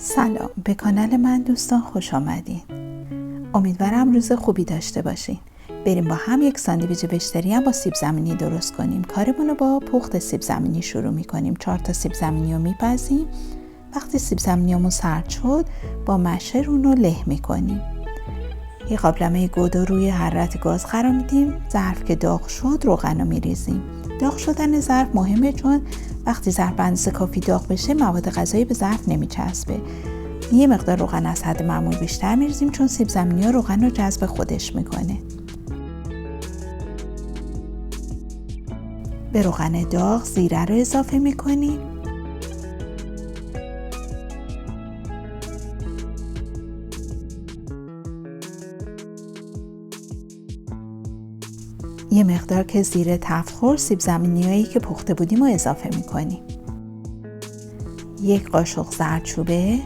سلام به کانال من دوستان، خوش آمدین. امیدوارم روز خوبی داشته باشین. بریم با هم یک ساندویچ وجتریان با سیب زمینی درست کنیم. کارمون رو با پخت سیب زمینی شروع میکنیم. 4 تا سیب زمینی رو میپزیم. وقتی سیب زمینیمون سرد شد با مشر اون رو له میکنیم. یه قابلمه گودو روی حرارت گاز قرار میدیم. ظرف که داغ شد روغن رو میریزیم. داغ شدن ظرف مهمه، چون وقتی ظرف اندازه کافی داغ بشه مواد غذایی به ظرف نمیچسبه. یه مقدار روغن از حد معمول بیشتر میریزیم، چون سیب زمینی ها روغن رو جذب خودش میکنه. به روغن داغ زیره رو اضافه میکنیم. یه مقدار که زیره تفت خورد، سیب زمینیایی که پخته بودیم رو اضافه میکنیم. 1 قاشق زردچوبه،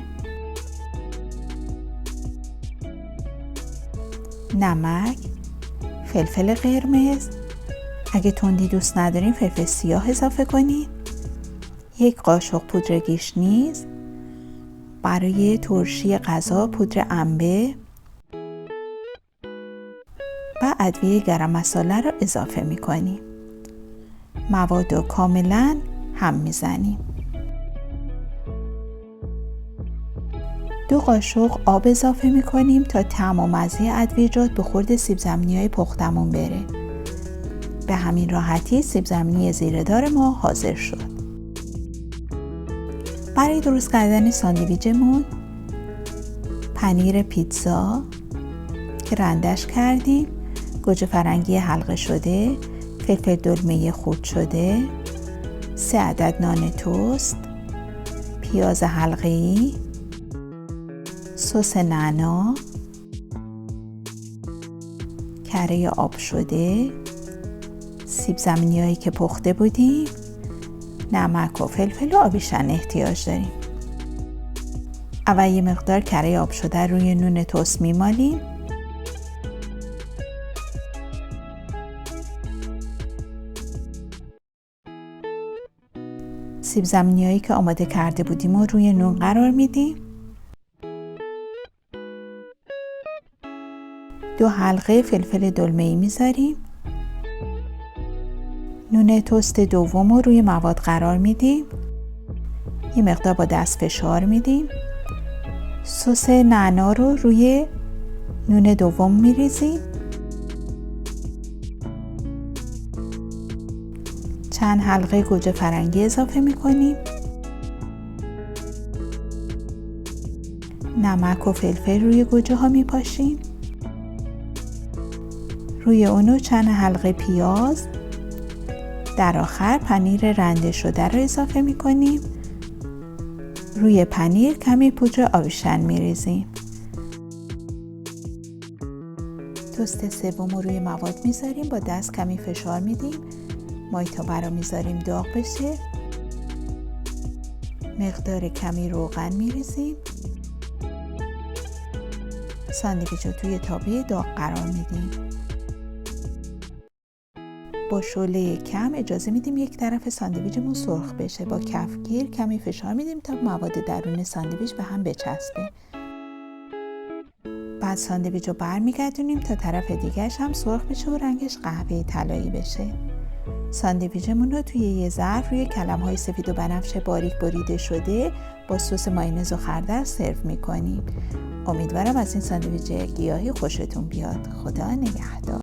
نمک، فلفل قرمز، اگه تندی دوست ندارین فلفل سیاه اضافه کنین، 1 قاشق پودر گیشنیز، برای ترشی غذا پودر انبه و ادویه گرم مساله رو اضافه میکنیم. مواد رو کاملا هم میزنیم. 2 قاشق آب اضافه میکنیم تا طعم و مزه ادویجات به خورد سیب زمینی‌های پختمون بره. به همین راحتی سیب زمینی زیره‌دار ما حاضر شد. برای درست کردن ساندویچمون پنیر پیتزا که رندش کردیم، گوجه فرنگی حلقه شده، فلفل دلمه خرد شده، 3 عدد نان توست، پیاز حلقه‌ای، سس نعنا، کره آب شده، سیب زمینی‌هایی که پخته بودیم، نمک و فلفل و آبیشن احتیاج داریم. اول یه مقدار کره آب شده روی نون توست میمالیم. سیب زمینی‌هایی که آماده کرده بودیم و روی نون قرار میدیم. 2 حلقه فلفل دلمه‌ای میذاریم. نون توست دوم رو روی مواد قرار میدیم. یه مقدار با دست فشار میدیم. سس نعنا رو روی نون دوم میریزیم. چند حلقه گوجه فرنگی اضافه میکنیم. نمک و فلفل روی گوجه ها میپاشیم. روی اونو چند حلقه پیاز. در آخر پنیر رنده شده رو اضافه میکنیم. روی پنیر کمی پودر آبیشن میریزیم. توست سوم رو روی مواد میذاریم، با دست کمی فشار میدیم. مایتابه رو میذاریم داغ بشه. مقدار کمی روغن میریزیم. ساندویچ رو توی تابه داغ قرار میدیم. با شعله کم اجازه میدیم یک طرف ساندویچمون سرخ بشه. با کفگیر کمی فشار میدیم تا مواد درون ساندویچ به هم بچسبه. بعد ساندویچ رو برمیگردونیم تا طرف دیگه‌اش هم سرخ بشه و رنگش قهوه‌ای طلایی بشه. ساندویچمون رو توی یه ظرف روی کلم‌های سفید و بنفش باریک بریده شده با سس مایونز و خردل سرو می‌کنیم. امیدوارم از این ساندویچ گیاهی خوشتون بیاد. خدا نگهدار.